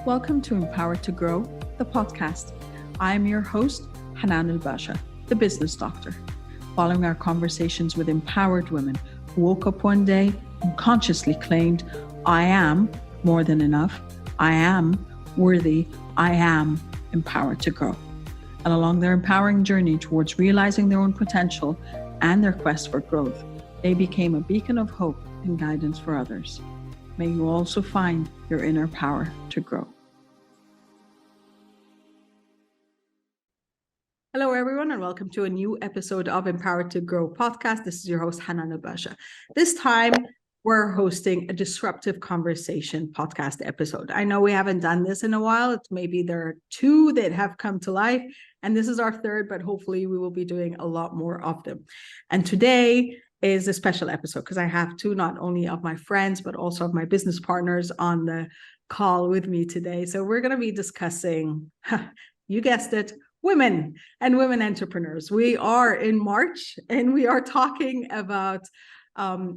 Welcome to Empowered to Grow, the podcast. I am your host, Hanan Basha, the business doctor. Following our conversations with empowered women who woke up one day and consciously claimed, I am more than enough, I am worthy, I am empowered to grow. And along their empowering journey towards realizing their own potential and their quest for growth, they became a beacon of hope and guidance for others. May you also find your inner power to grow. Hello, everyone, and welcome to a new episode of Empowered to Grow podcast. This is your host, Hanan Basha. This time, we're hosting a disruptive conversation podcast episode. I know we haven't done this in a while. It's maybe there are two that have come to life, and this is our third, but hopefully we will be doing a lot more of them. And today is a special episode because I have two, not only of my friends, but also of my business partners on the call with me today. So we're going to be discussing, you guessed it, women and women entrepreneurs. We are in March and we are talking about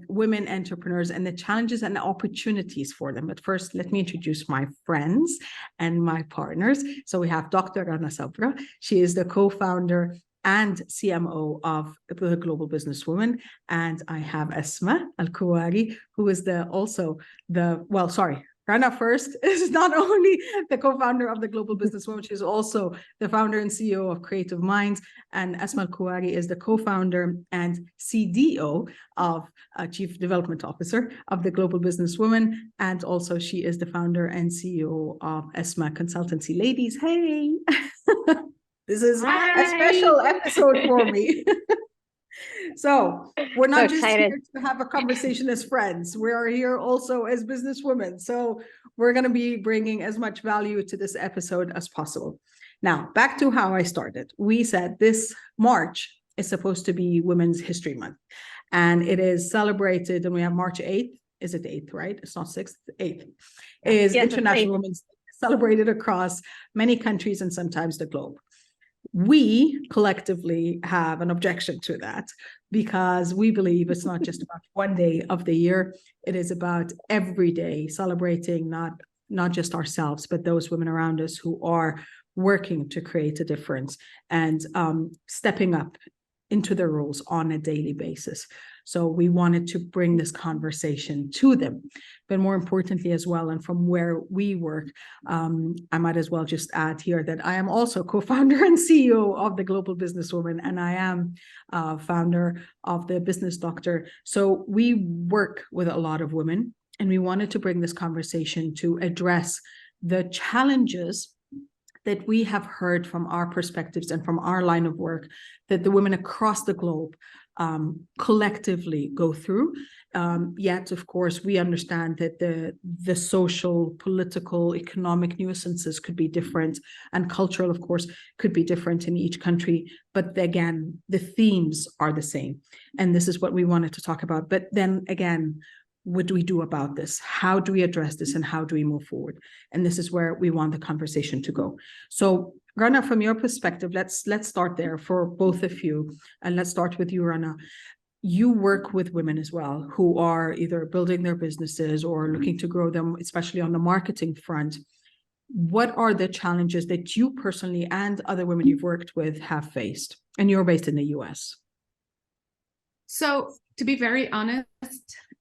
women entrepreneurs and the challenges and the opportunities for them. But first, let me introduce my friends and my partners. So we have Dr. Rana Sabra. She is the co-founder and CMO of the Global Businesswomen. And I have Asmaa Alkuwari, who is Rana first is not only the co-founder of the Global Businesswomen, she's also the founder and CEO of Creative Minds. And Asmaa Alkuwari is the co-founder and CDO of Chief Development Officer of the Global Businesswomen. And also she is the founder and CEO of Asmaa Consultancy. Ladies, hey! This is a special episode for me. So we're not just here to have a conversation as friends. We are here also as businesswomen. So we're going to be bringing as much value to this episode as possible. Now, back to how I started. We said this March is supposed to be Women's History Month. And it is celebrated, and we have March 8th. Is it 8th, right? It's not 6th, 8th. Is International Women's Day, celebrated across many countries and sometimes the globe. We collectively have an objection to that because we believe it's not just about one day of the year. It is about every day celebrating not just ourselves, but those women around us who are working to create a difference and stepping up into their roles on a daily basis. So we wanted to bring this conversation to them, but more importantly as well, and from where we work, I might as well just add here that I am also co-founder and CEO of the Global Businesswoman, and I am founder of the Business Doctor. So we work with a lot of women, and we wanted to bring this conversation to address the challenges that we have heard from our perspectives and from our line of work that the women across the globe collectively go through. Yet, of course, we understand that the social, political, economic nuisances could be different, and cultural, of course, could be different in each country. But again, the themes are the same. And this is what we wanted to talk about. But then again, what do we do about this? How do we address this, and how do we move forward? And this is where we want the conversation to go. So, Rana, from your perspective, let's start there for both of you. And let's start with you, Rana. You work with women as well who are either building their businesses or looking to grow them, especially on the marketing front. What are the challenges that you personally and other women you've worked with have faced? And you're based in the US. So, to be very honest,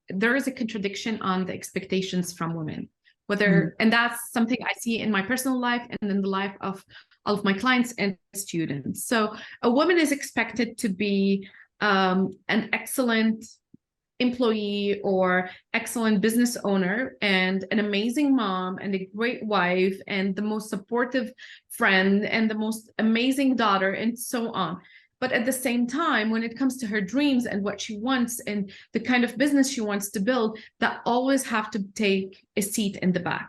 there is a contradiction on the expectations from women, and that's something I see in my personal life and in the life of all of my clients and students. So a woman is expected to be an excellent employee or excellent business owner and an amazing mom and a great wife and the most supportive friend and the most amazing daughter and so on. But at the same time, when it comes to her dreams and what she wants and the kind of business she wants to build, that always have to take a seat in the back.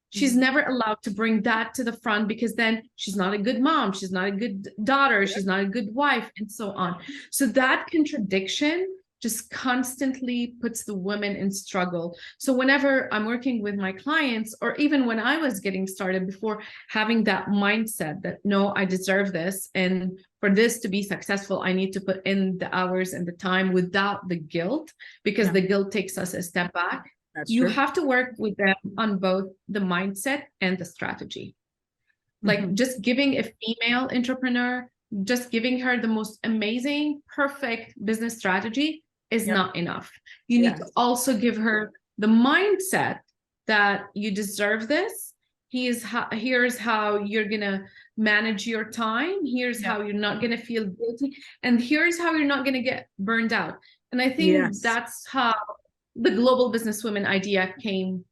She's never allowed to bring that to the front because then she's not a good mom, she's not a good daughter, she's not a good wife, and so on. So that contradiction just constantly puts the women in struggle. So whenever I'm working with my clients, or even when I was getting started before, having that mindset that, no, I deserve this. And for this to be successful, I need to put in the hours and the time without the guilt, because the guilt takes us a step back. That's you true. have to work with them on both the mindset and the strategy. Like just giving a female entrepreneur, just giving her the most amazing, perfect business strategy is not enough. You need to also give her the mindset that you deserve this. Here's how you're gonna manage your time. Here's how you're not gonna feel guilty, and here's how you're not gonna get burned out. And I think that's how the global businesswomen idea came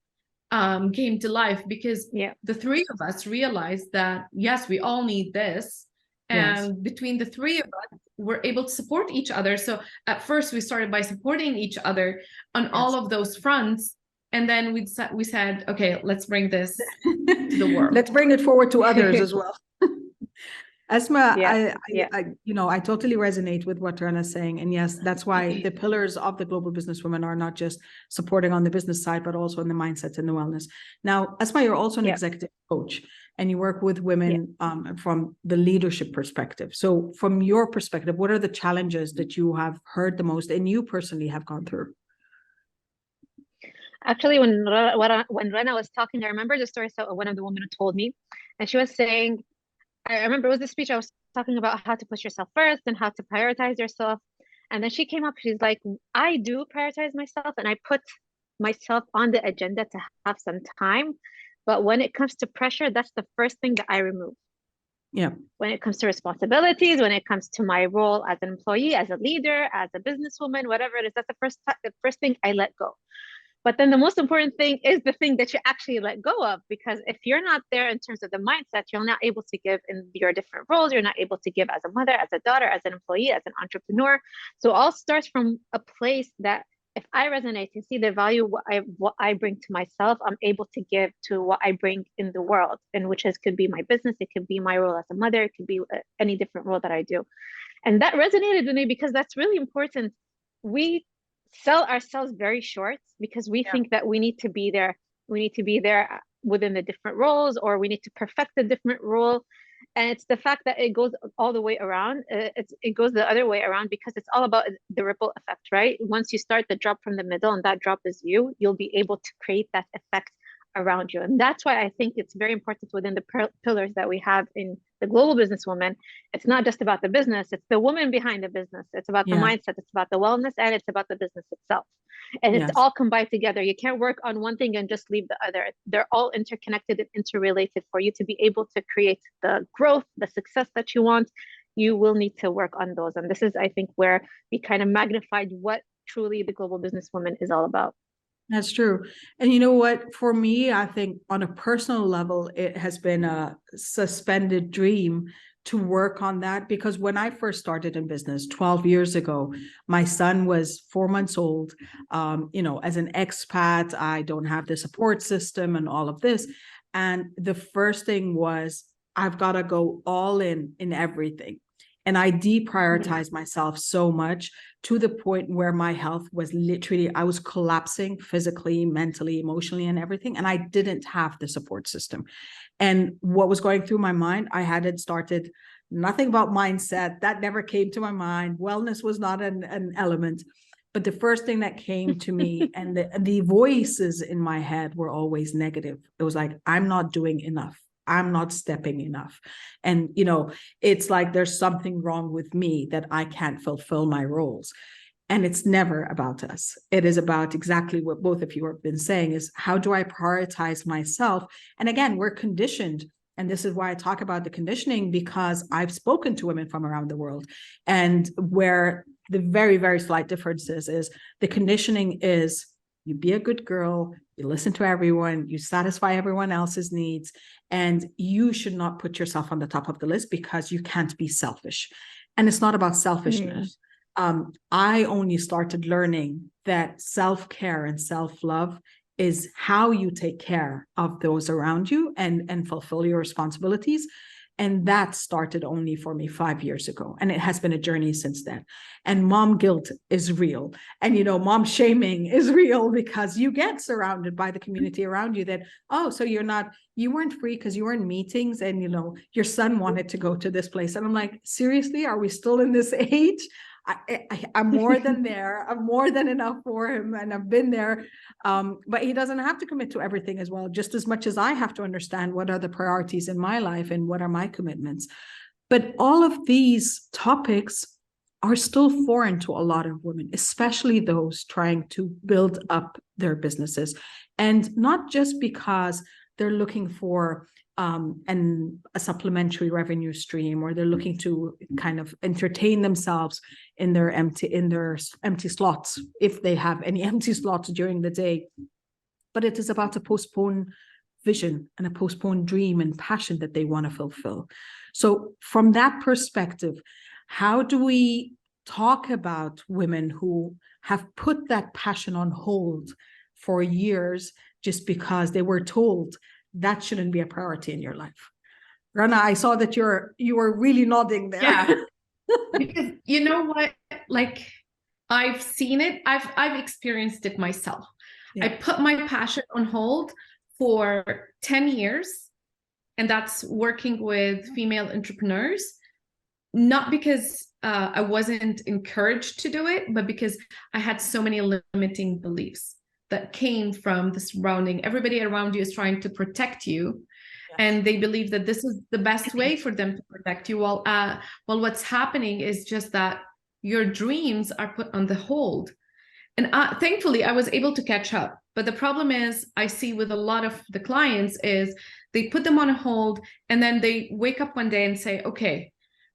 to life, because the three of us realized that yes, we all need this, and between the three of us we're able to support each other. So at first we started by supporting each other on all of those fronts, and then we said, okay, let's bring this to the world. Let's bring it forward to others as well. Asmaa, I totally resonate with what Rana is saying. And yes, that's why the pillars of the Global Businesswomen are not just supporting on the business side, but also in the mindset and the wellness. Now, Asmaa, you're also an executive coach, and you work with women from the leadership perspective. So from your perspective, what are the challenges that you have heard the most and you personally have gone through? Actually, when Rana was talking, I remember the story one of the women told me, and she was saying, I remember it was the speech I was talking about how to put yourself first and how to prioritize yourself. And then she came up, she's like, I do prioritize myself and I put myself on the agenda to have some time. But when it comes to pressure, that's the first thing that I remove. Yeah. When it comes to responsibilities, when it comes to my role as an employee, as a leader, as a businesswoman, whatever it is, that's the first thing I let go. But then the most important thing is the thing that you actually let go of, because if you're not there in terms of the mindset, you're not able to give in your different roles. You're not able to give as a mother, as a daughter, as an employee, as an entrepreneur. So all starts from a place that if I resonate and see the value what I bring to myself, I'm able to give to what I bring in the world, and which could be my business, it could be my role as a mother, it could be any different role that I do. And that resonated with me because that's really important. We sell ourselves very short because we think that we need to be there. We need to be there within the different roles, or we need to perfect a different role. And it's the fact that it goes all the way around. It goes the other way around, because it's all about the ripple effect, right? Once you start the drop from the middle and that drop is you'll be able to create that effect around you. And that's why I think it's very important within the pillars that we have in the Global Businesswoman. It's not just about the business, it's the woman behind the business. It's about the mindset, it's about the wellness, and it's about the business itself. And it's all combined together. You can't work on one thing and just leave the other. They're all interconnected and interrelated. For you to be able to create the growth, the success that you want, you will need to work on those. And this is, I think, where we kind of magnified what truly the Global Businesswoman is all about. That's true. And you know what? For me, I think on a personal level, it has been a suspended dream to work on that, because when I first started in business 12 years ago, my son was 4 months old. As an expat, I don't have the support system and all of this. And the first thing was, I've got to go all in everything. And I deprioritized myself so much, to the point where my health was literally, I was collapsing physically, mentally, emotionally, and everything. And I didn't have the support system. And what was going through my mind, I hadn't started nothing about mindset. That never came to my mind. Wellness was not an element. But the first thing that came to me, and the voices in my head were always negative. It was like, I'm not doing enough. I'm not stepping enough. And, it's like there's something wrong with me that I can't fulfill my roles. And it's never about us. It is about exactly what both of you have been saying, is how do I prioritize myself? And again, we're conditioned. And this is why I talk about the conditioning, because I've spoken to women from around the world, and where the very, very slight differences is the conditioning is, you be a good girl, you listen to everyone, you satisfy everyone else's needs, and you should not put yourself on the top of the list because you can't be selfish. And it's not about selfishness. I only started learning that self-care and self-love is how you take care of those around you and fulfill your responsibilities. And that started only for me 5 years ago. And it has been a journey since then. And mom guilt is real. And, mom shaming is real, because you get surrounded by the community around you that, so you weren't free because you were in meetings, and, your son wanted to go to this place. And I'm like, seriously, are we still in this age? I'm more than there. I'm more than enough for him, and I've been there. But he doesn't have to commit to everything as well, just as much as I have to understand what are the priorities in my life and what are my commitments. But all of these topics are still foreign to a lot of women, especially those trying to build up their businesses. And not just because they're looking for a supplementary revenue stream, or they're looking to kind of entertain themselves in their empty slots, if they have any empty slots during the day. But it is about a postponed vision and a postponed dream and passion that they want to fulfill. So from that perspective, how do we talk about women who have put that passion on hold for years just because they were told that shouldn't be a priority in your life? Rana, I saw that you were really nodding there. Yeah. Because you know what, like, I've seen it, I've experienced it myself. Yeah. I put my passion on hold for 10 years, and that's working with female entrepreneurs, not because I wasn't encouraged to do it, but because I had so many limiting beliefs that came from the surrounding. Everybody around you is trying to protect you. Yes. And they believe that this is the best way for them to protect you. While what's happening is just that your dreams are put on the hold. And thankfully, I was able to catch up. But the problem is, I see with a lot of the clients is they put them on a hold, and then they wake up one day and say, okay,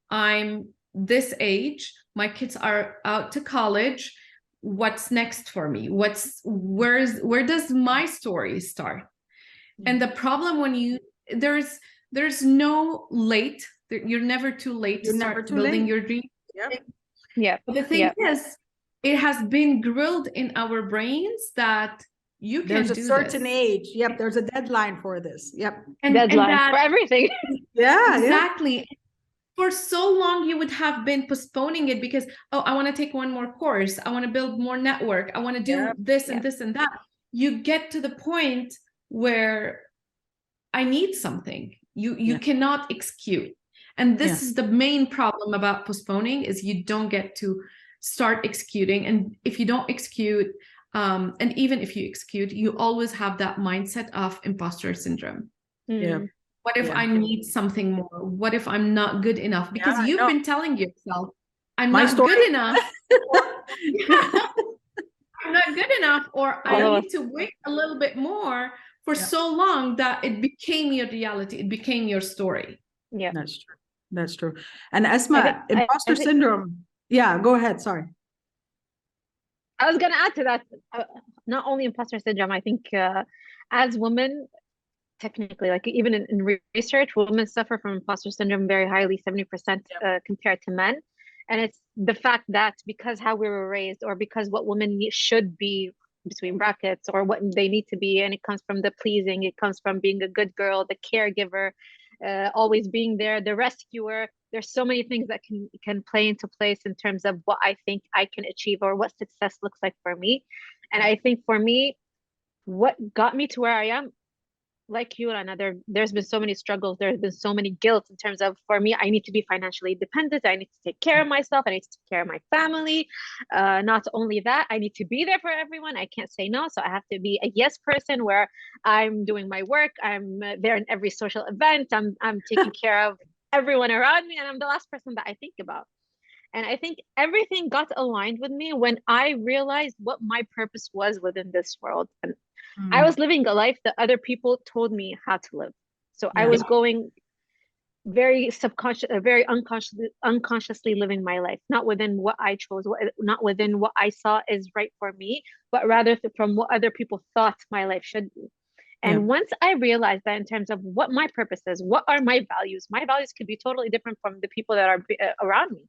I'm this age, my kids are out to college, what's next for me? Where does my story start? Mm-hmm. And the problem when there's no late, you're never too late to start building your dream. Yeah. But the thing is, it has been grilled in our brains that you can there's do a certain this. age. Yep, there's a deadline for this. Yep. And deadline for everything. Yeah, exactly. Yeah. For so long, you would have been postponing it because, oh, I want to take one more course. I want to build more network. I want to do this and this and that. You get to the point where I need something. You cannot execute. And this is the main problem about postponing, is you don't get to start executing. And if you don't execute, and even if you execute, you always have that mindset of imposter syndrome. Yeah. What if I need something more? What if I'm not good enough? Because you've been telling yourself, I'm not good enough. I'm not good enough, or I need to wait a little bit more for so long that it became your reality. It became your story. Yeah, that's true. That's true. And Asmaa, imposter syndrome. Yeah, go ahead. Sorry. I was going to add to that. Not only imposter syndrome, I think as women, technically, like even in research, women suffer from imposter syndrome very highly, 70% compared to men. And it's the fact that because how we were raised, or because what women should be, between brackets, or what they need to be, and it comes from the pleasing, it comes from being a good girl, the caregiver, always being there, the rescuer. There's so many things that can play into place in terms of what I think I can achieve, or what success looks like for me. And I think for me, what got me to where I am, like you, Rana, there's been so many struggles. There's been so many guilt in terms of, for me, I need to be financially independent. I need to take care of myself. I need to take care of my family. Not only that, I need to be there for everyone. I can't say no. So I have to be a yes person, where I'm doing my work. I'm there in every social event. I'm taking care of everyone around me. And I'm the last person that I think about. And I think everything got aligned with me when I realized what my purpose was within this world. And I was living a life that other people told me how to live. So I was going very unconsciously living my life, not within what I chose, not within what I saw is right for me, but rather from what other people thought my life should be. And once I realized that, in terms of what my purpose is, what are my values could be totally different from the people that are around me.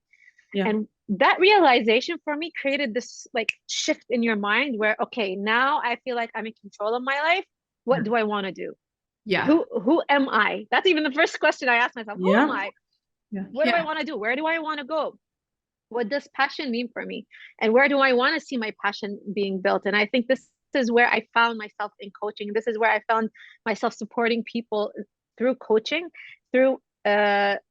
And that realization for me created this like shift in your mind where, okay, now I feel like I'm in control of my life. What do I want to do? Yeah. Who am I? That's even the first question I asked myself. Who am I? What do I want to do? Where do I want to go? What does passion mean for me? And where do I want to see my passion being built? And I think this is where I found myself in coaching. This is where I found myself supporting people through coaching, through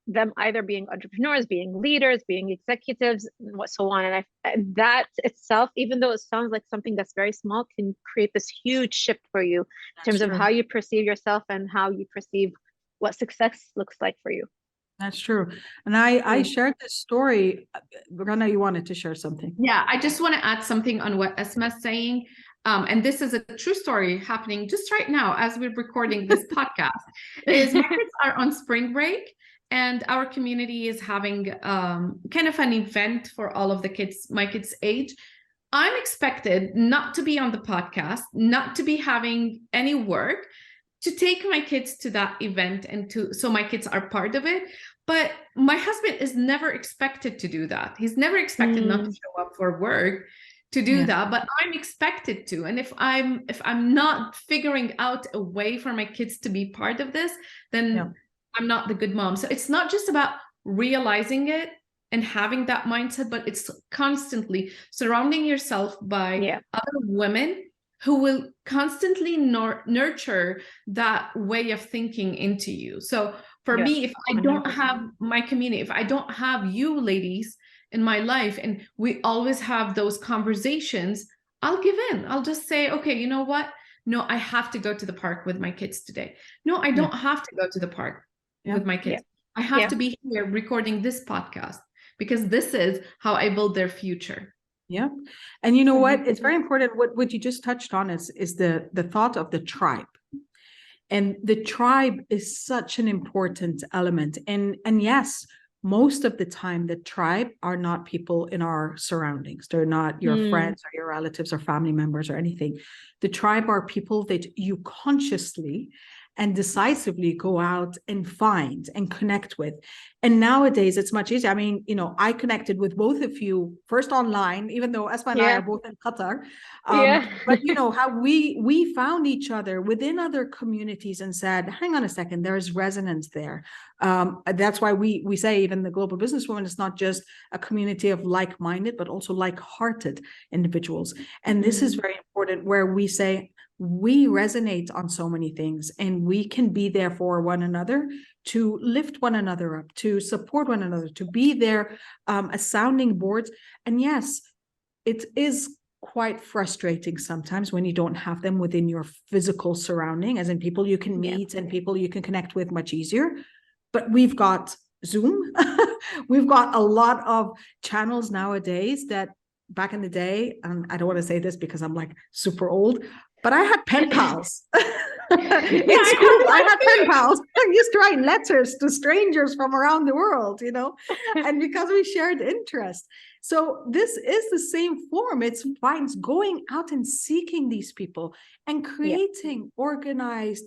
them either being entrepreneurs, being leaders, being executives, and so on. And that itself, even though it sounds like something that's very small, can create this huge shift for you in terms of how you perceive yourself and how you perceive what success looks like for you. That's true. And I shared this story. Rana, you wanted to share something. Yeah, I just want to add something on what Asmaa's saying. And this is a true story happening just right now as we're recording this podcast. Is my kids are on spring break, and our community is having kind of an event for all of the kids, my kids' age. I'm expected not to be on the podcast, not to be having any work, to take my kids to that event and so my kids are part of it. But my husband is never expected to do that. He's never expected not to show up for work to do that, but I'm expected to. And if I'm not figuring out a way for my kids to be part of this, then I'm not the good mom. So it's not just about realizing it and having that mindset, but it's constantly surrounding yourself by other women who will constantly nurture that way of thinking into you. So for me, if I don't have my community, if I don't have you ladies in my life, and we always have those conversations, I'll give in. I'll just say, okay, you know what? No, I have to go to the park with my kids today. No, I don't have to go to the park with my kids. I have to be here recording this podcast because this is how I build their future. Yeah. And you know what? It's very important. What you just touched on is the thought of the tribe. And the tribe is such an important element. And yes, most of the time, the tribe are not people in our surroundings. They're not your friends or your relatives or family members or anything. The tribe are people that you consciously and decisively go out and find and connect with. And nowadays it's much easier. I mean, you know, I connected with both of you first online, even though Asmaa and I are both in Qatar. But you know, how we found each other within other communities and said, hang on a second, there's resonance there. That's why we say even the Global Businesswomen is not just a community of like-minded, but also like-hearted individuals. And this is very important, where we say, we resonate on so many things, and we can be there for one another, to lift one another up, to support one another, to be there as sounding boards. And yes, it is quite frustrating sometimes when you don't have them within your physical surrounding, as in people you can meet and people you can connect with much easier. But we've got Zoom. We've got a lot of channels nowadays that back in the day, and I don't want to say this because I'm like super old, but I had pen pals. In school, I had pen pals. I used to write letters to strangers from around the world, you know, and because we shared interest. So this is the same form. It's going out and seeking these people and creating organized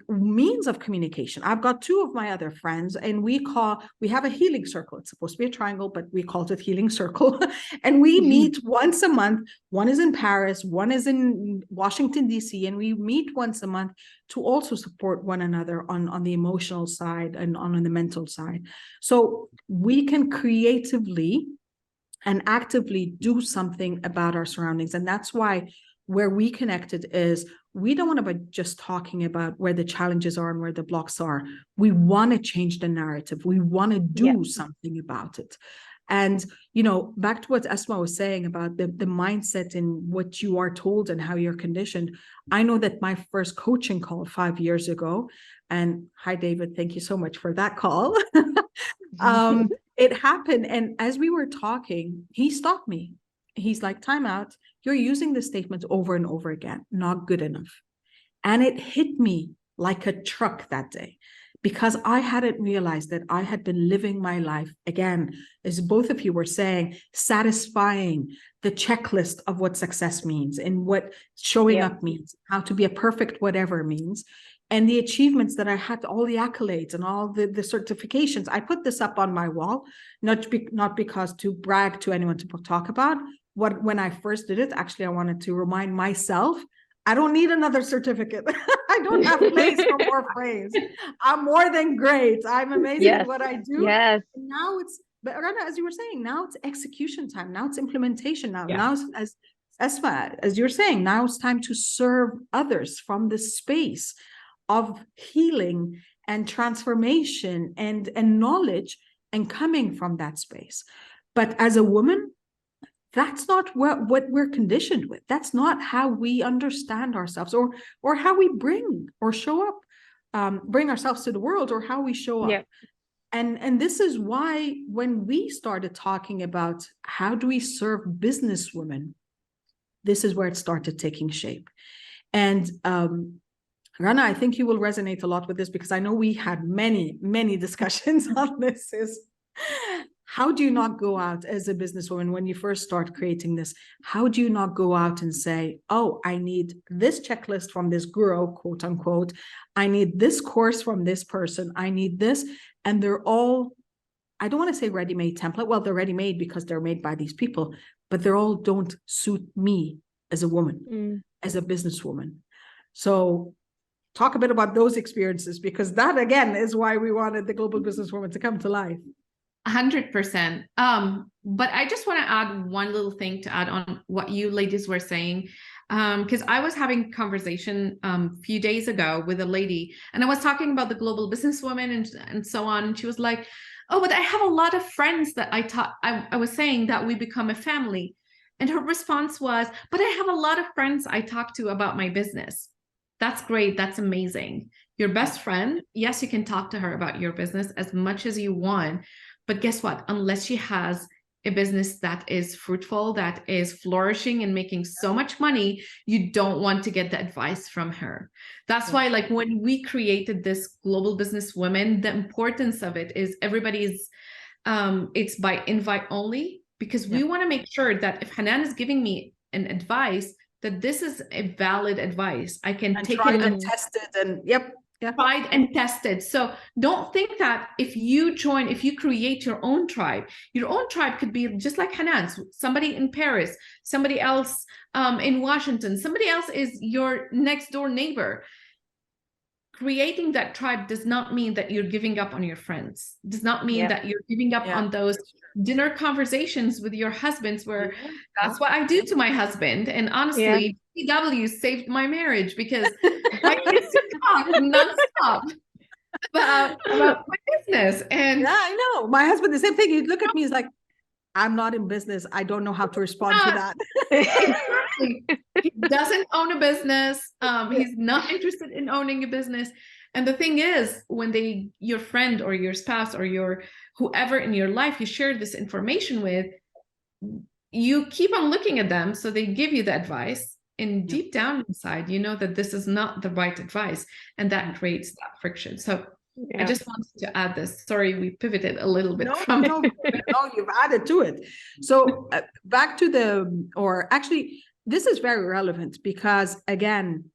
means of communication. I've got two of my other friends, and we have a healing circle. It's supposed to be a triangle, but we called it healing circle. And we meet once a month. One is in Paris, one is in Washington, DC, and we meet once a month to also support one another on the emotional side and on the mental side. So we can creatively and actively do something about our surroundings. And that's why where we connected is, we don't want to be just talking about where the challenges are and where the blocks are. We want to change the narrative. We want to do something about it. And, you know, back to what Asmaa was saying about the mindset and what you are told and how you're conditioned. I know that my first coaching call 5 years ago, and hi, David, thank you so much for that call. It happened. And as we were talking, he stopped me. He's like, time out. You're using the statements over and over again, not good enough. And it hit me like a truck that day, because I hadn't realized that I had been living my life, again, as both of you were saying, satisfying the checklist of what success means and what showing up means, how to be a perfect whatever means. And the achievements that I had, all the accolades and all the certifications. I put this up on my wall, not because to brag to anyone to talk about. When I first did it, actually, I wanted to remind myself, I don't need another certificate. I don't have place for more praise. I'm more than great. I'm amazing at what I do. Yes. And now but Rana, as you were saying, now it's execution time. Now it's implementation. Now as Asmaa, as you're saying, now it's time to serve others from the space of healing and transformation and knowledge and coming from that space. But as a woman, that's not what we're conditioned with. That's not how we understand ourselves, or how we bring or show up, bring ourselves to the world, or how we show up. Yeah. And this is why when we started talking about how do we serve businesswomen, this is where it started taking shape. And Rana, I think you will resonate a lot with this, because I know we had many, many discussions on this. Is how do you not go out as a businesswoman when you first start creating this? How do you not go out and say, oh, I need this checklist from this guru, quote unquote. I need this course from this person. I need this. And they're all, I don't want to say ready-made template. Well, they're ready-made because they're made by these people, but they're all don't suit me as a woman, as a businesswoman. So talk a bit about those experiences, because that, again, is why we wanted the Global Businesswoman to come to life. 100%. But I just want to add one little thing to add on what you ladies were saying. Because I was having a conversation a few days ago with a lady, and I was talking about the Global Businesswoman and so on. And she was like, oh, but I have a lot of friends that I was saying that we become a family. And her response was, but I have a lot of friends I talk to about my business. That's great. That's amazing. Your best friend, yes, you can talk to her about your business as much as you want. But guess what? Unless she has a business that is fruitful, that is flourishing and making so much money, you don't want to get the advice from her. That's why, like, when we created this Global Businesswomen, the importance of it is everybody's, it's by invite only, because we want to make sure that if Hanan is giving me an advice, that this is a valid advice. I can take it and test it, and tried and tested. So don't think that if you create your own tribe could be just like Hanan's, somebody in Paris, somebody else in Washington, somebody else is your next door neighbor. Creating that tribe does not mean that you're giving up on your friends. Does not mean that you're giving up on those dinner conversations with your husbands, where that's what I do to my husband. And honestly, PW saved my marriage, because I used to talk nonstop about my business. And yeah, I know. My husband, the same thing. He'd look at me, he's like, I'm not in business. I don't know how to respond to that. Exactly. He doesn't own a business. He's not interested in owning a business. And the thing is, when your friend or your spouse or your whoever in your life you share this information with, you keep on looking at them. So they give you the advice. And deep down inside, you know that this is not the right advice. And that creates that friction. So I just wanted to add this. Sorry, we pivoted a little bit from it. No, you've added to it. So back to actually, this is very relevant, because, again,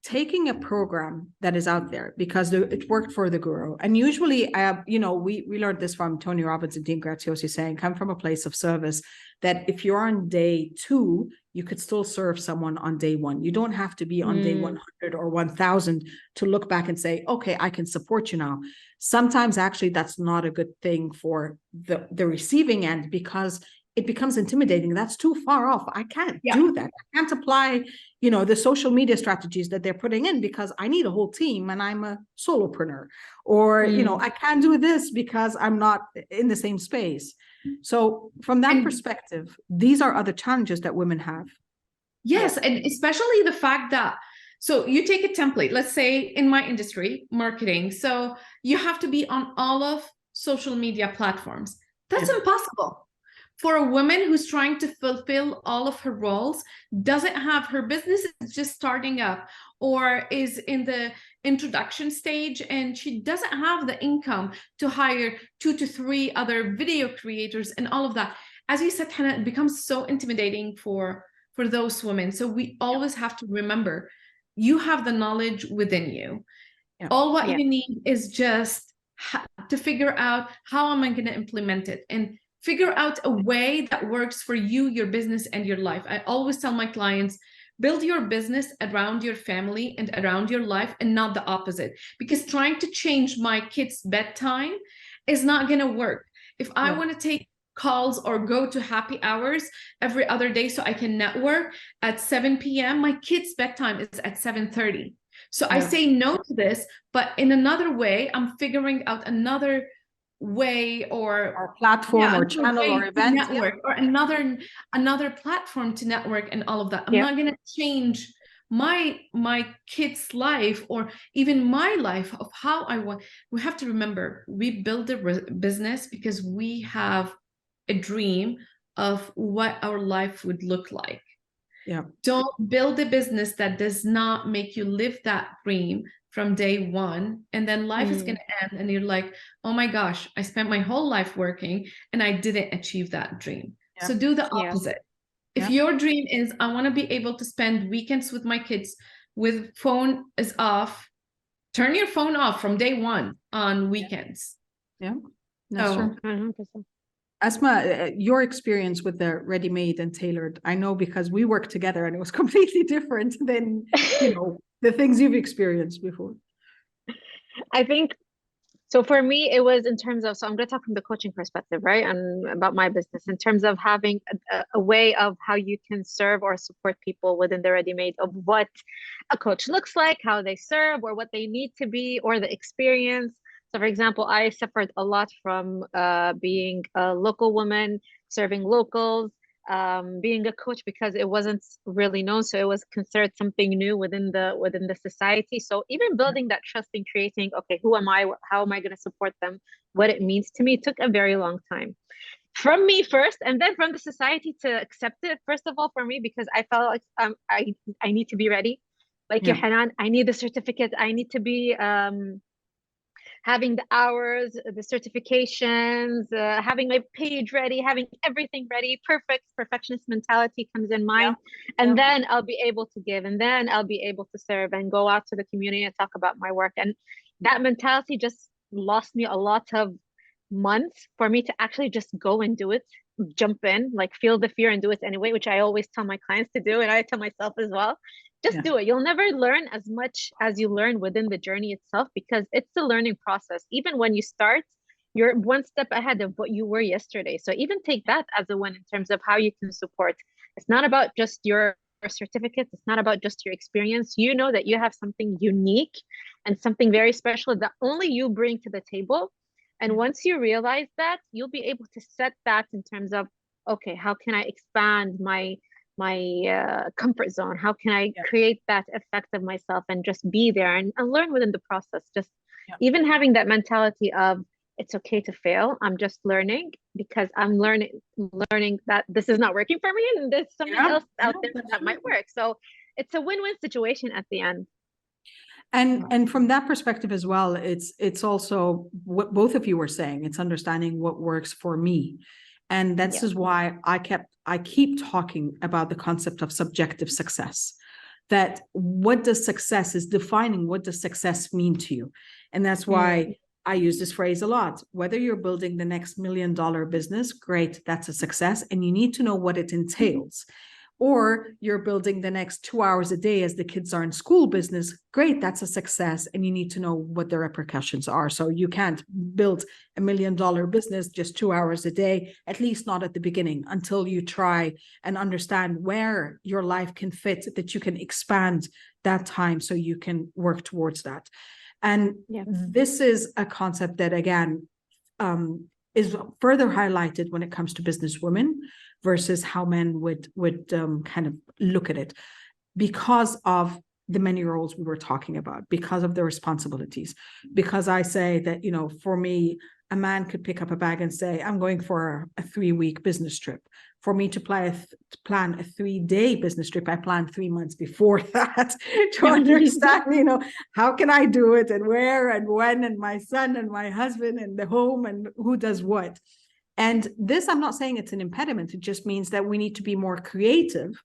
taking a program that is out there, because it worked for the guru. And usually, we learned this from Tony Robbins and Dean Graziosi, saying, come from a place of service, that if you're on day 2, you could still serve someone on day 1. You don't have to be on day 100 or 1000 to look back and say, okay, I can support you now. Sometimes actually that's not a good thing for the receiving end, because it becomes intimidating. That's too far off. I can't do that. I can't apply, the social media strategies that they're putting in, because I need a whole team and I'm a solopreneur, or, I can't do this because I'm not in the same space. So from that perspective, these are other challenges that women have. Yes. And especially the fact that, so you take a template, let's say in my industry, marketing. So you have to be on all of social media platforms. That's impossible. For a woman who's trying to fulfill all of her roles, doesn't have her business is just starting up, or is in the introduction stage, and she doesn't have the income to hire 2 to 3 other video creators and all of that. As you said, Hannah, it becomes so intimidating for those women. So we always have to remember, you have the knowledge within you. All what you need is just to figure out, how am I going to implement it, and figure out a way that works for you, your business, and your life. I always tell my clients, build your business around your family and around your life, and not the opposite. Because trying to change my kids' bedtime is not going to work. If I want to take calls or go to happy hours every other day so I can network at 7 p.m., my kids' bedtime is at 7:30. So I say no to this, but in another way, I'm figuring out another way or platform or channel or event network or another platform to network and all of that. I'm not going to change my kid's life or even my life of how I want. We have to remember, we build a business because we have a dream of what our life would look like. Yeah. Don't build a business that does not make you live that dream from day one, and then life is going to end and you're like, oh my gosh, I spent my whole life working and I didn't achieve that dream. So do the opposite. If your dream is, I want to be able to spend weekends with my kids with phone is off, turn your phone off from day one on weekends. Yeah, that's true. 100%. Asmaa, your experience with the ready-made and tailored, I know because we worked together and it was completely different than, the things you've experienced before. I think, so for me, it was in terms of, so I'm going to talk from the coaching perspective, right? And about my business in terms of having a way of how you can serve or support people within the ready-made of what a coach looks like, how they serve or what they need to be or the experience. So for example, I suffered a lot from being a local woman, serving locals, being a coach because it wasn't really known. So it was considered something new within the society. So even building that trust and creating, okay, who am I? How am I going to support them? What it means to me took a very long time. From me first, and then from the society to accept it. First of all, for me, because I felt like I need to be ready. Like you, Hanan, I need the certificate. I need to be having the hours, the certifications, having my page ready, having everything ready, perfectionist mentality comes in mind. And then I'll be able to give, and then I'll be able to serve and go out to the community and talk about my work. And that mentality just lost me a lot of months for me to actually just go and do it, jump in, like feel the fear and do it anyway, which I always tell my clients to do. And I tell myself as well. Just do it. You'll never learn as much as you learn within the journey itself because it's a learning process. Even when you start, you're one step ahead of what you were yesterday. So even take that as a win in terms of how you can support. It's not about just your certificates. It's not about just your experience. You know that you have something unique and something very special that only you bring to the table. And once you realize that, you'll be able to set that in terms of, okay, how can I expand my comfort zone? How can I create that effect of myself and just be there and learn within the process? Just even having that mentality of it's okay to fail. I'm just learning because I'm learning that this is not working for me and there's something else out there that might work. So it's a win-win situation at the end. And from that perspective as well, it's also what both of you were saying. It's understanding what works for me. And this is why I keep talking about the concept of subjective success, that what does success is defining what does success mean to you. And that's why I use this phrase a lot. Whether you're building the next $1 million business, great, that's a success. And you need to know what it entails. Or you're building the next 2 hours a day as the kids are in school business, great, that's a success. And you need to know what the repercussions are. So you can't build $1 million business just 2 hours a day, at least not at the beginning, until you try and understand where your life can fit, that you can expand that time so you can work towards that. And this is a concept that, again, is further highlighted when it comes to businesswomen versus how men would kind of look at it, because of the many roles we were talking about, because of the responsibilities. Because I say that, for me, a man could pick up a bag and say, I'm going for a 3-week business trip. For me to plan a 3-day business trip, I planned 3 months before that to understand, how can I do it and where and when, and my son and my husband and the home and who does what. And this, I'm not saying it's an impediment. It just means that we need to be more creative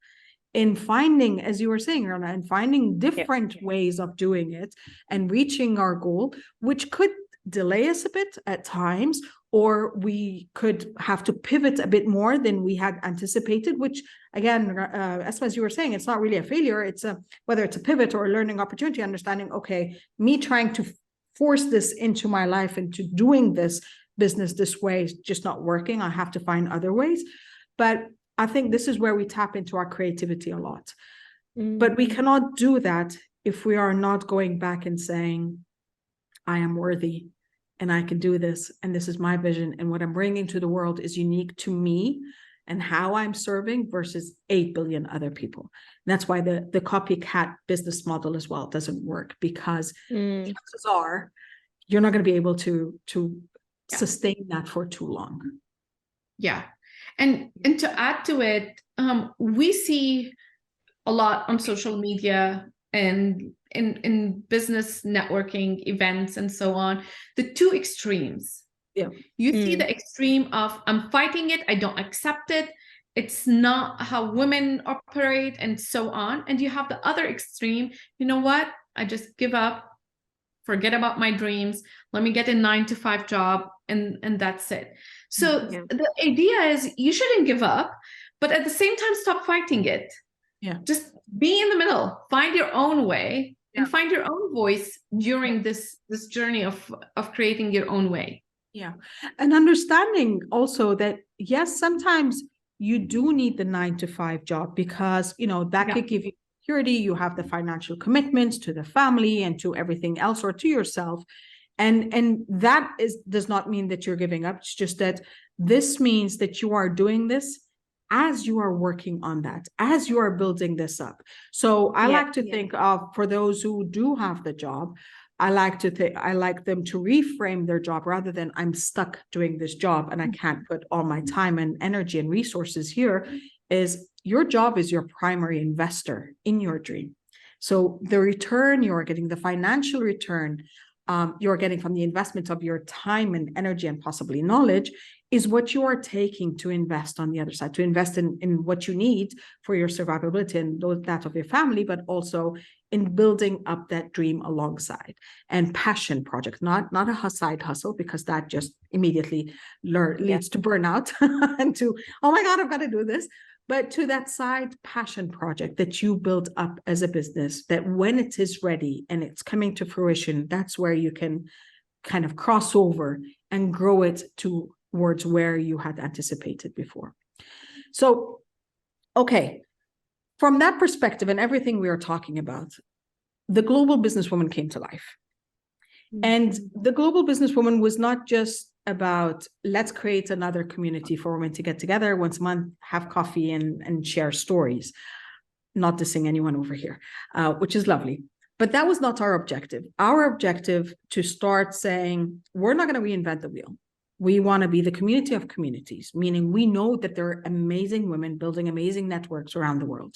in finding, as you were saying, Rana, and finding different ways of doing it and reaching our goal, which could delay us a bit at times, or we could have to pivot a bit more than we had anticipated, which again, as you were saying, it's not really a failure. It's whether it's a pivot or a learning opportunity, understanding, okay, me trying to force this into my life, into doing this business this way is just not working. I have to find other ways. But I think this is where we tap into our creativity a lot. But we cannot do that if we are not going back and saying, I am worthy and I can do this, and this is my vision, and what I'm bringing to the world is unique to me and how I'm serving versus 8 billion other people. And that's why the copycat business model as well doesn't work, because chances are you're not going to be able to sustain that for too long. Yeah. And to add to it, we see a lot on social media and in business networking events and so on, the two extremes. Yeah. You see the extreme of, I'm fighting it, I don't accept it, it's not how women operate, and so on. And you have the other extreme, you know what, I just give up, forget about my dreams, let me get a 9-to-5 job, and that's it. So the idea is you shouldn't give up, but at the same time, stop fighting it. Yeah. Just be in the middle, find your own way, and find your own voice during this journey of creating your own way. Yeah. And understanding also that, yes, sometimes you do need the 9-to-5 job, because, that could give you security. You have the financial commitments to the family and to everything else, or to yourself. And that does not mean that you're giving up. It's just that this means that you are doing this as you are working on that, as you are building this up. So I like to think of, for those who do have the job, I like them to reframe their job, rather than I'm stuck doing this job and I can't put all my time and energy and resources here, is your job is your primary investor in your dream. So the return you're getting, the financial return you're getting from the investment of your time and energy and possibly knowledge, is what you are taking to invest on the other side, to invest in what you need for your survivability and that of your family, but also in building up that dream alongside. And passion project, not a side hustle, because that just immediately leads to burnout and to, oh my God, I've got to do this. But to that side passion project that you build up as a business, that when it is ready and it's coming to fruition, that's where you can kind of cross over and grow it towards where you had anticipated before. So, okay, from that perspective and everything we are talking about, the Global Businesswoman came to life. And the Global Businesswoman was not just about, let's create another community for women to get together once a month, have coffee and share stories. Not dissing anyone over here, which is lovely. But that was not our objective. Our objective to start saying, we're not going to reinvent the wheel. We want to be the community of communities, meaning we know that there are amazing women building amazing networks around the world.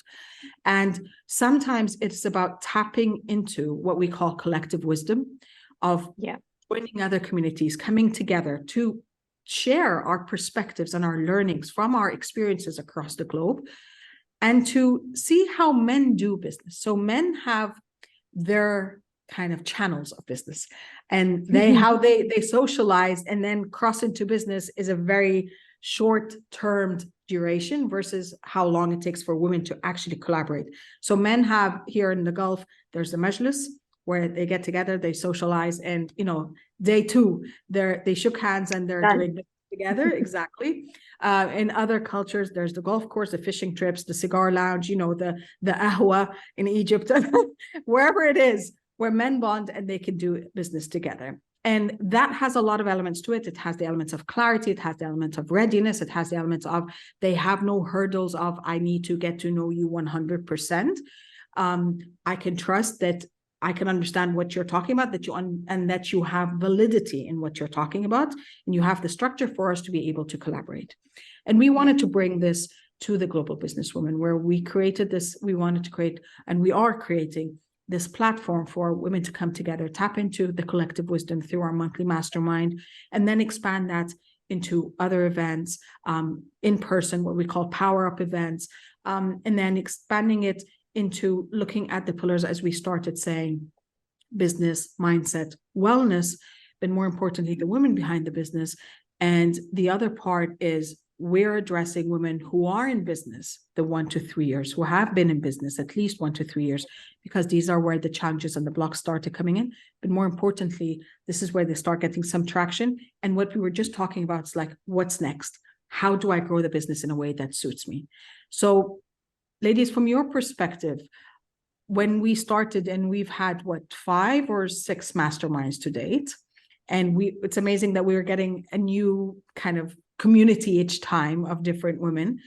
And sometimes it's about tapping into what we call collective wisdom of joining other communities, coming together to share our perspectives and our learnings from our experiences across the globe, and to see how men do business. So men have their kind of channels of business, and how they socialize and then cross into business is a very short-term duration versus how long it takes for women to actually collaborate. So men have, here in the Gulf, there's the majlis, where they get together, they socialize, and day 2, they shook hands and they're doing business together. Exactly. In other cultures, there's the golf course, the fishing trips, the cigar lounge, the ahwa in Egypt, wherever it is, where men bond and they can do business together. And that has a lot of elements to it. It has the elements of clarity. It has the elements of readiness. It has the elements of, they have no hurdles of, I need to get to know you 100%. I can trust that I can understand what you're talking about, and that you have validity in what you're talking about, and you have the structure for us to be able to collaborate. And we wanted to bring this to the Global Businesswoman, where we created this, we wanted to create, and we are creating this platform for women to come together, tap into the collective wisdom through our monthly mastermind, and then expand that into other events, in person, what we call power up events, and then expanding it into looking at the pillars, as we started saying, business, mindset, wellness, but more importantly, the women behind the business. And the other part is we're addressing women who are in business, the 1 to 3 years, who have been in business at least 1 to 3 years, because these are where the challenges and the blocks started coming in. But more importantly, this is where they start getting some traction. And what we were just talking about is like, what's next? How do I grow the business in a way that suits me? So ladies, from your perspective, when we started, and we've had what, 5 or 6 masterminds to date, and it's amazing that we're getting a new kind of community each time of different women.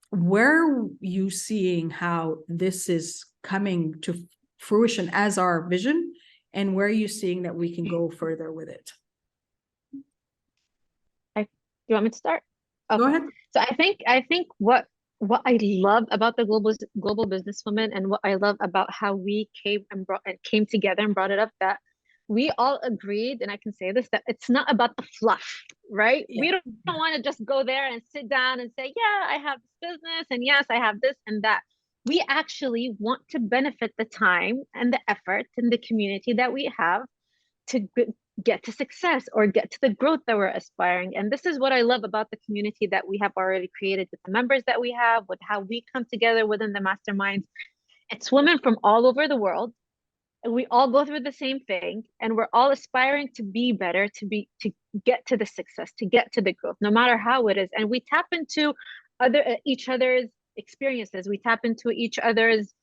Where are you seeing how this is coming to fruition as our vision, and where are you seeing that we can go further with it? You want me to start? Okay. Go ahead. So I think what I love about the global businesswomen, and what I love about how we came together and brought it up, that we all agreed, and I can say this, that it's not about the fluff, right? Yeah. We don't want to just go there and sit down and say, yeah, I have this business, and yes, I have this and that. We actually want to benefit the time and the effort and the community that we have to get to success or get to the growth that we're aspiring. And this is what I love about the community that we have already created, with the members that we have, with how we come together within the masterminds. It's women from all over the world, and we all go through the same thing, and we're all aspiring to be better, to get to the success, to get to the growth, no matter how it is. And we tap into each other's experiences. We tap into each other's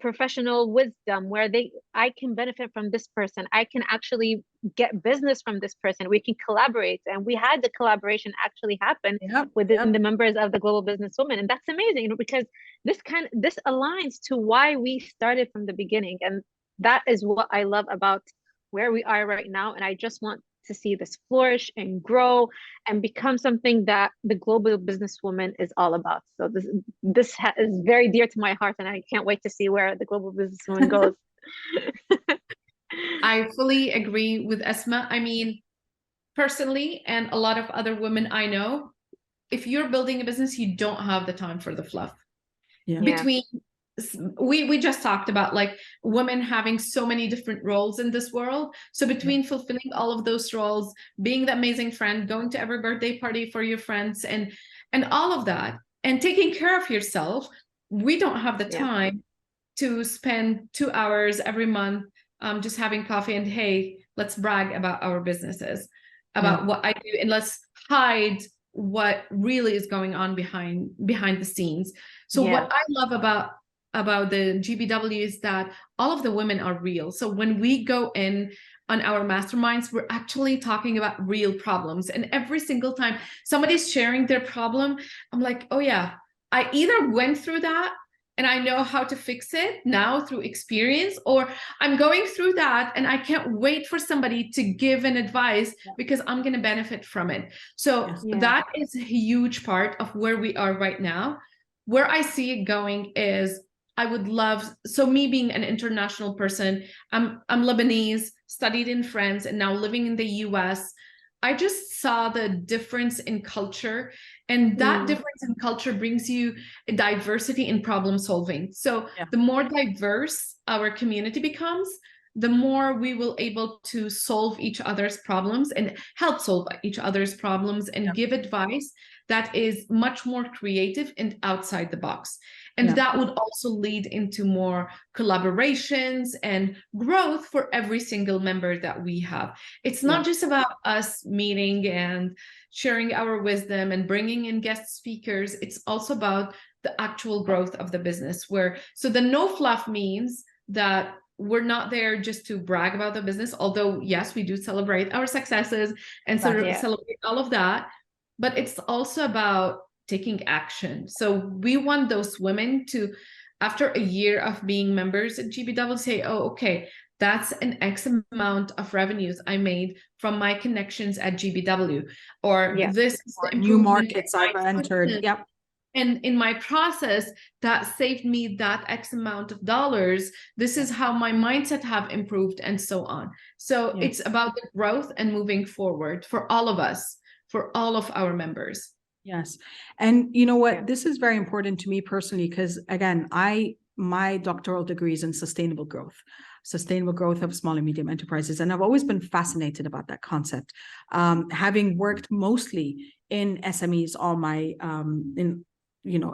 professional wisdom, where I can benefit from this person, I can actually get business from this person, we can collaborate. And we had the collaboration actually happen within the members of the Global Businesswomen, and that's amazing, because this aligns to why we started from the beginning. And that is what I love about where we are right now. And I just want to see this flourish and grow and become something that the Global Businesswoman is all about. So this is very dear to my heart, and I can't wait to see where the Global Businesswoman goes. I fully agree with Asmaa. I mean, personally, and a lot of other women I know, if you're building a business, you don't have the time for the fluff. Between we just talked about like women having so many different roles in this world. So between fulfilling all of those roles, being the amazing friend, going to every birthday party for your friends, and all of that, and taking care of yourself, we don't have the time to spend 2 hours every month just having coffee and, hey, let's brag about our businesses, about what I do, and let's hide what really is going on behind the scenes. So what I love about the GBW is that all of the women are real. So when we go in on our masterminds, we're actually talking about real problems. And every single time somebody's sharing their problem, I'm like, oh yeah, I either went through that and I know how to fix it now through experience, or I'm going through that and I can't wait for somebody to give an advice because I'm going to benefit from it. So that is a huge part of where we are right now. Where I see it going is, I would love, so me being an international person, I'm Lebanese, studied in France, and now living in the US. I just saw the difference in culture, and that difference in culture brings you a diversity in problem solving. So the more diverse our community becomes, the more we will able to solve each other's problems and help solve each other's problems and give advice that is much more creative and outside the box. And that would also lead into more collaborations and growth for every single member that we have. It's not just about us meeting and sharing our wisdom and bringing in guest speakers. It's also about the actual growth of the business. So the no fluff means that we're not there just to brag about the business, although yes, we do celebrate our successes and celebrate all of that, but it's also about taking action. So we want those women to, after a year of being members at GBW, say, oh, okay, that's an X amount of revenues I made from my connections at GBW, or this is the new markets I've entered. And in my process, that saved me that X amount of dollars. This is how my mindset have improved, and so on. So it's about the growth and moving forward for all of us, for all of our members. Yes. And you know what, this is very important to me personally, because again, my doctoral degree is in sustainable growth of small and medium enterprises. And I've always been fascinated about that concept. Having worked mostly in SMEs all my,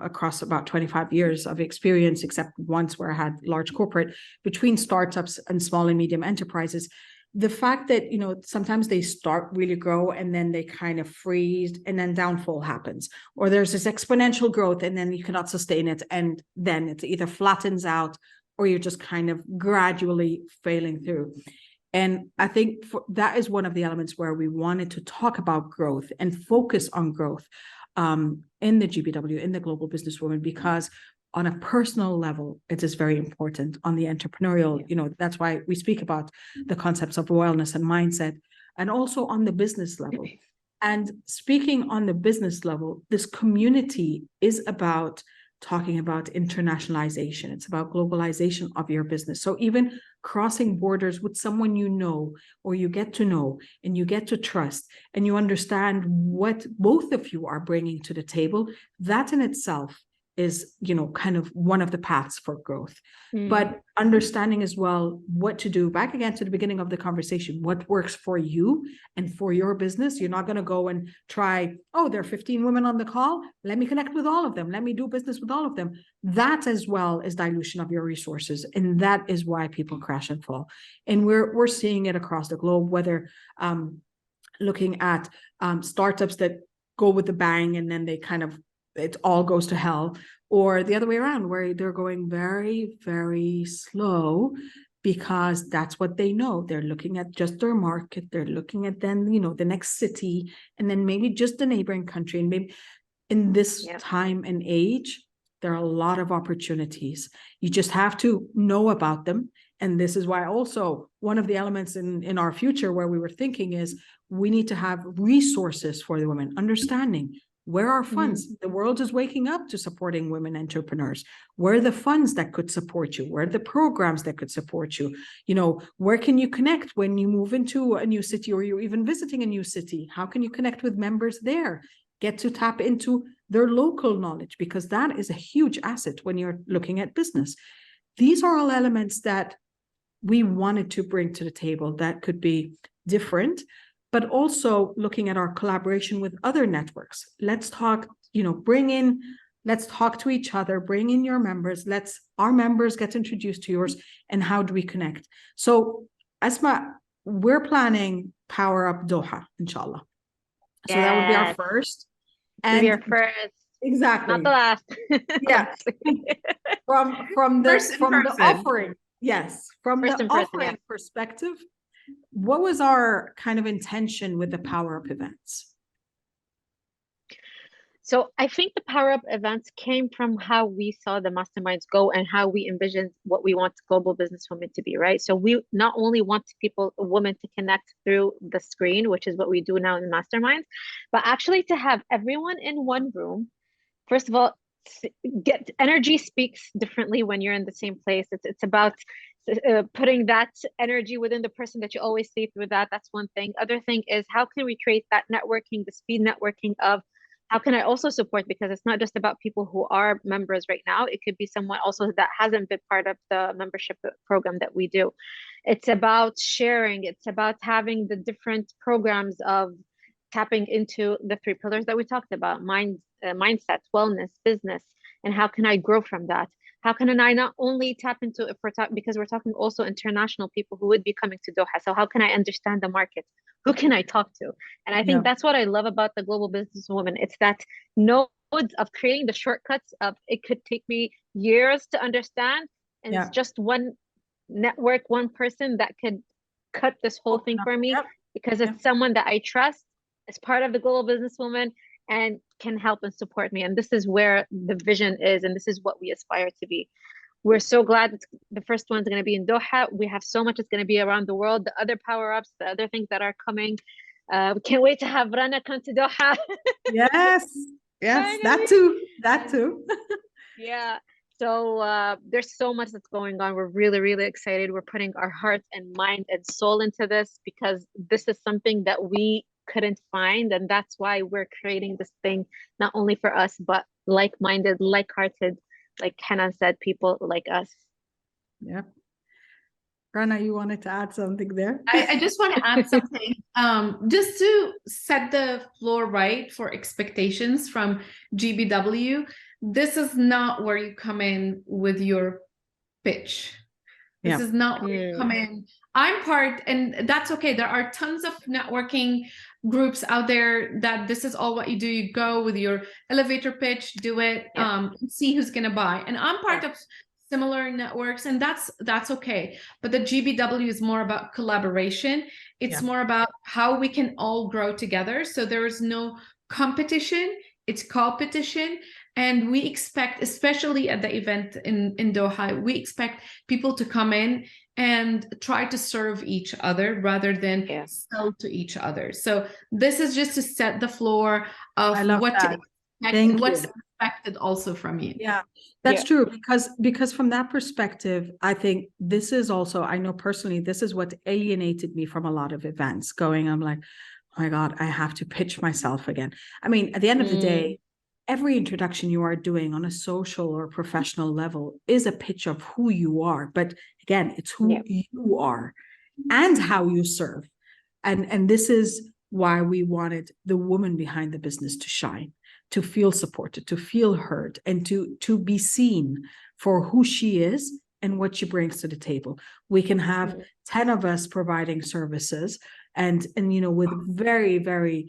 across about 25 years of experience, except once where I had large corporate, between startups and small and medium enterprises. The fact that, sometimes they start really grow and then they kind of freeze and then downfall happens, or there's this exponential growth and then you cannot sustain it. And then it either flattens out or you're just kind of gradually failing through. And I think that is one of the elements where we wanted to talk about growth and focus on growth in the GBW, in the Global Businesswoman, because on a personal level, it is very important. On the entrepreneurial, that's why we speak about the concepts of wellness and mindset, and also on the business level. And speaking on the business level, this community is about talking about internationalization. It's about globalization of your business. So even crossing borders with someone or you get to know, and you get to trust, and you understand what both of you are bringing to the table, that in itself is, kind of one of the paths for growth. But understanding as well what to do, back again to the beginning of the conversation, what works for you and for your business. You're not going to go and try, there are 15 women on the call, let me connect with all of them, let me do business with all of them. That as well is dilution of your resources. And that is why people crash and fall. And we're seeing it across the globe, whether looking at startups that go with the bang and then it all goes to hell, or the other way around, where they're going very, very slow because that's what they know. They're looking at just their market. They're looking at then, the next city, and then maybe just the neighboring country. And maybe in this time and age, there are a lot of opportunities. You just have to know about them. And this is why also one of the elements in our future where we were thinking is we need to have resources for the women, understanding where are funds. The world is waking up to supporting women entrepreneurs. Where are the funds that could support you? Where are the programs that could support you? Where can you connect when you move into a new city, or you're even visiting a new city? How can you connect with members there? Get to tap into their local knowledge, because that is a huge asset when you're looking at business. These are all elements that we wanted to bring to the table that could be different, but also looking at our collaboration with other networks. Let's talk, let's talk to each other, bring in your members, our members get introduced to yours, and how do we connect? So Asmaa, we're planning Power Up Doha, inshallah. So that would be our first. And your first. Exactly. Not the last. Yeah. from the offering. Yes. From the offering perspective, what was our kind of intention with the Power Up events? So I think the Power Up events came from how we saw the masterminds go and how we envisioned what we want Global Businesswomen to be, right? So we not only want women to connect through the screen, which is what we do now in masterminds, but actually to have everyone in one room. First of all, energy speaks differently when you're in the same place. It's about putting that energy within the person that you always see through that. That's one thing. Other thing is, how can we create that networking, the speed networking of how can I also support? Because it's not just about people who are members right now. It could be someone also that hasn't been part of the membership program that we do. It's about sharing. It's about having the different programs of tapping into the 3 pillars that we talked about: mindset, wellness, business, and how can I grow from that? How can I not only tap into, because we're talking also international people who would be coming to Doha. So how can I understand the market? Who can I talk to? And I think that's what I love about the Global Businesswoman. It's that nodes of creating the shortcuts of it could take me years to understand. And it's just one network, one person that could cut this whole thing for me because it's someone that I trust as part of the Global Businesswoman and can help and support me. And this is where the vision is, and this is what we aspire to be. We're so glad the first one's going to be in Doha. We have so much that's going to be around the world, the other power-ups, the other things that are coming. We can't wait to have Rana come to Doha. Yes, that too. Yeah. So there's so much that's going on. We're really, really excited. We're putting our heart and mind and soul into this because this is something that we couldn't find, and that's why we're creating this thing not only for us but like-minded, like-hearted, like Hanan said, people like us. Yeah. Rana, you wanted to add something there? I just want to add something just to set the floor right for expectations from GBW. This is not where you come in with your pitch. This is not where you come in. I'm part, and that's okay. There are tons of networking groups out there that this is all what you do. You go with your elevator pitch, do it, see who's going to buy. And I'm part of similar networks, and that's okay. But the GBW is more about collaboration. It's more about how we can all grow together. So there is no competition, it's competition. And we expect, especially at the event in Doha, we expect people to come in and try to serve each other rather than sell to each other. So this is just to set the floor of what to expect and what's expected also from you. Yeah, that's true, because from that perspective, I think this is also, I know personally, this is what alienated me from a lot of events going. I'm like, oh my God, I have to pitch myself again. I mean, at the end of the day, every introduction you are doing on a social or professional level is a pitch of who you are. But again, it's who you are and how you serve. And this is why we wanted the woman behind the business to shine, to feel supported, to feel heard, and to be seen for who she is and what she brings to the table. We can have 10 of us providing services and with very, very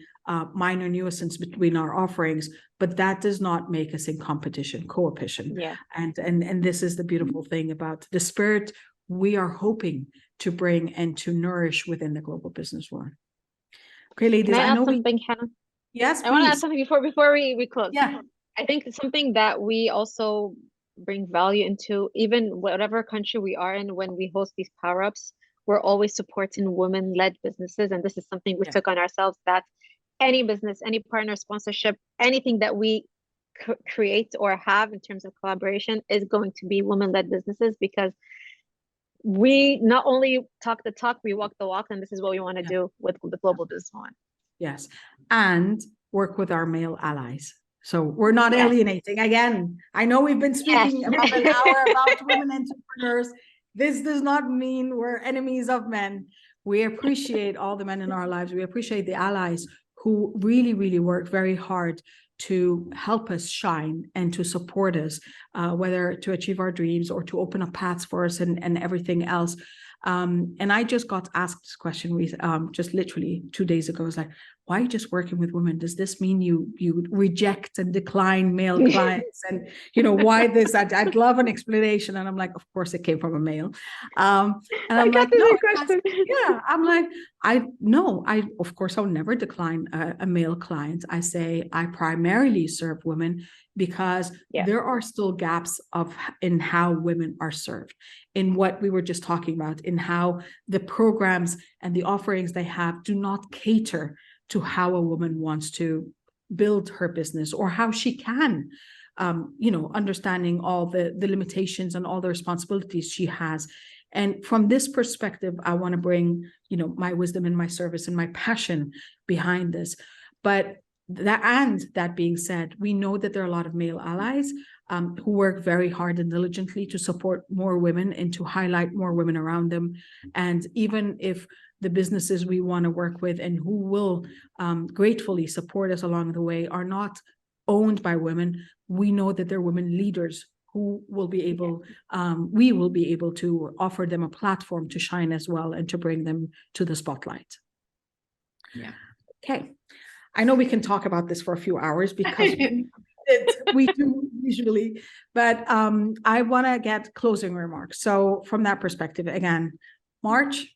minor nuisance between our offerings, but that does not make us in competition, coopetition. And this is the beautiful thing about the spirit we are hoping to bring and to nourish within the global business world. Okay, ladies, I know something, Hanan? Yes, I want to add something before we close. Yeah. I think something that we also bring value into, even whatever country we are in, when we host these power-ups, we're always supporting women-led businesses. And this is something we took on ourselves, that any business, any partner sponsorship, anything that we create or have in terms of collaboration is going to be women-led businesses, because we not only talk the talk, we walk the walk. And this is what we want to do with the Global Businesswoman. Yes. And work with our male allies. So we're not alienating. Again, I know we've been speaking about an hour about women entrepreneurs. This does not mean we're enemies of men. We appreciate all the men in our lives. We appreciate the allies who really, really work very hard to help us shine and to support us, whether to achieve our dreams or to open up paths for us and everything else. And I just got asked this question just literally 2 days ago. I was like, why are you just working with women? Does this mean you reject and decline male clients? And why this? I'd love an explanation. And I'm like, of course it came from a male. And I'm like, no, I'm like, I of course I'll never decline a male client. I say I primarily serve women because there are still gaps in how women are served, in what we were just talking about, in how the programs and the offerings they have do not cater to how a woman wants to build her business or how she can, understanding all the limitations and all the responsibilities she has. And from this perspective, I want to bring, my wisdom and my service and my passion behind this. But that being said, we know that there are a lot of male allies who work very hard and diligently to support more women and to highlight more women around them. And even if the businesses we want to work with and who will gratefully support us along the way are not owned by women, we know that they're women leaders who will be able, we will be able to offer them a platform to shine as well and to bring them to the spotlight. Yeah. Okay. I know we can talk about this for a few hours because we do usually, but I want to get closing remarks. So from that perspective, again, March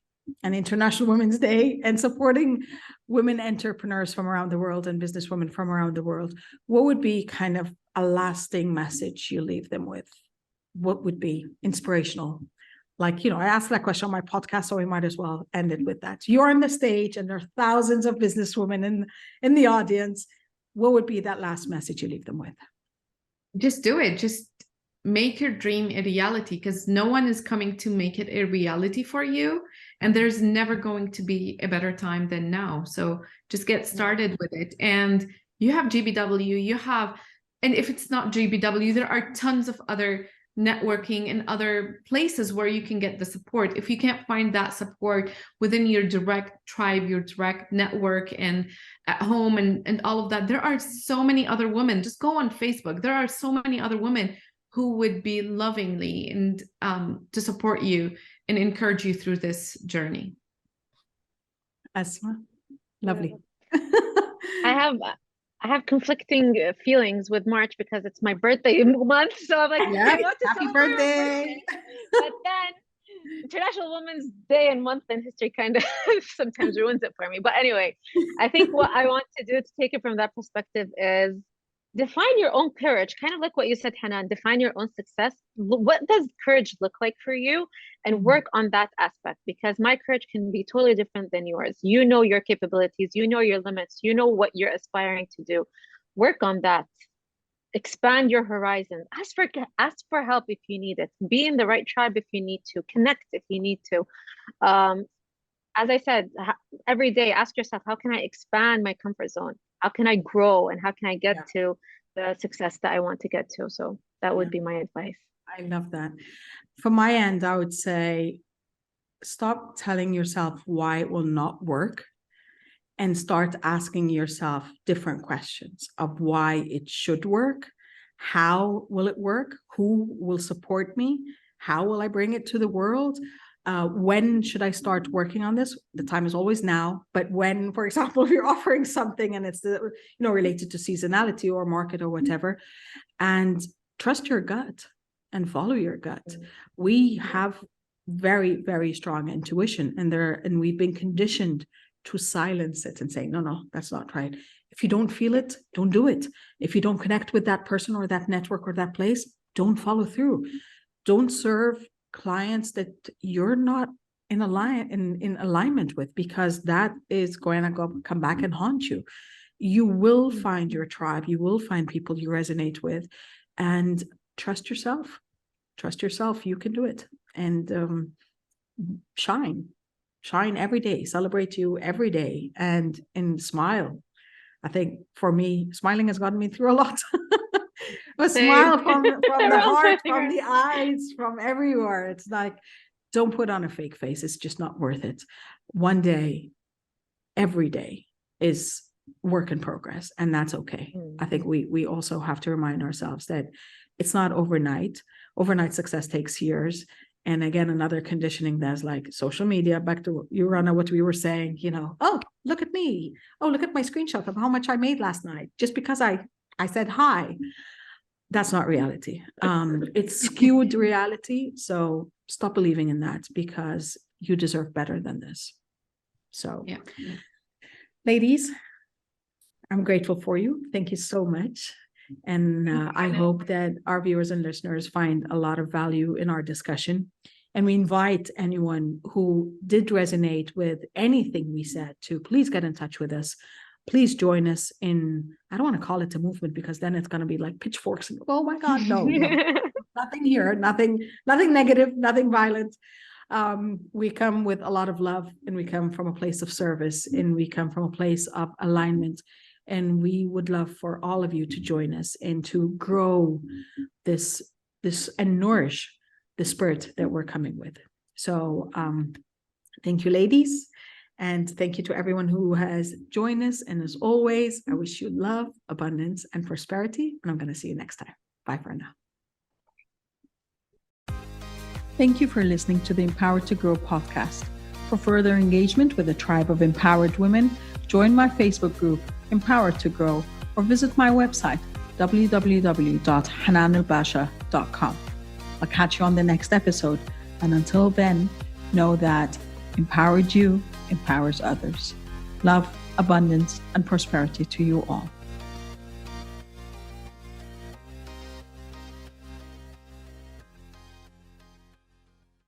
and International Women's Day and supporting women entrepreneurs from around the world and businesswomen from around the world, what would be kind of a lasting message you leave them with? What would be inspirational? Like, I asked that question on my podcast, so we might as well end it with that. You're on the stage and there are thousands of businesswomen in the audience. What would be that last message you leave them with? Just do it. Just make your dream a reality, because no one is coming to make it a reality for you. And there's never going to be a better time than now. So just get started with it. And you have GBW, and if it's not GBW, there are tons of other networking and other places where you can get the support. If you can't find that support within your direct tribe, your direct network, and at home and all of that, there are so many other women. Just go on Facebook. There are so many other women who would be lovingly and to support you and encourage you through this journey. Asmaa, lovely. I I have conflicting feelings with March because it's my birthday month. So I'm like, Yeah, I want to happy celebrate my birthday. But then International Women's Day and month in history kind of sometimes ruins it for me. But anyway, I think what I want to do to take it from that perspective is define your own courage, kind of like what you said, Hanan, define your own success. What does courage look like for you? And work on that aspect, because my courage can be totally different than yours. You know your capabilities, you know your limits, you know what you're aspiring to do. Work on that. Expand your horizon. Ask for help if you need it. Be in the right tribe if you need to. Connect if you need to. As I said, every day ask yourself, how can I expand my comfort zone? How can I grow, and how can I get to the success that I want to get to? So that would be my advice. I love that. From my end, I would say stop telling yourself why it will not work and start asking yourself different questions of why it should work. How will it work? Who will support me? How will I bring it to the world? When should I start working on this? The time is always now. But when, for example, if you're offering something and it's related to seasonality or market or whatever, and trust your gut and follow your gut. We have very, very strong intuition, and we've been conditioned to silence it and say, no, that's not right. If you don't feel it, don't do it. If you don't connect with that person or that network or that place, don't follow through. Don't serve clients that you're not in alignment with, because that is going to come back and haunt you. You will find your tribe. You will find people you resonate with, and trust yourself. Trust yourself. You can do it. And shine every day. Celebrate you every day, and smile. I think for me, smiling has gotten me through a lot. A smile from the heart, from the eyes, from everywhere. It's like, don't put on a fake face. It's just not worth it. One day, every day is work in progress, and that's okay. I think we also have to remind ourselves that it's not overnight. Overnight success takes years. And again, another conditioning that's like social media, back to you, Rana, what we were saying, oh, look at me. Oh, look at my screenshot of how much I made last night, just because I said hi. That's not reality. It's skewed reality. So stop believing in that, because you deserve better than this. So, ladies, I'm grateful for you. Thank you so much. And I hope that our viewers and listeners find a lot of value in our discussion. And we invite anyone who did resonate with anything we said to please get in touch with us. Please join us in, I don't want to call it a movement, because then it's going to be like pitchforks. And, oh my God, no. Nothing here, nothing negative, nothing violent. We come with a lot of love, and we come from a place of service, and we come from a place of alignment. And we would love for all of you to join us and to grow this and nourish the spirit that we're coming with. So thank you, ladies. And thank you to everyone who has joined us. And as always, I wish you love, abundance, and prosperity. And I'm going to see you next time. Bye for now. Thank you for listening to the Empowered to Grow podcast. For further engagement with a tribe of empowered women, join my Facebook group, Empowered to Grow, or visit my website, www.hananalbasha.com. I'll catch you on the next episode. And until then, know that empowered you empowers others. Love, abundance, and prosperity to you all.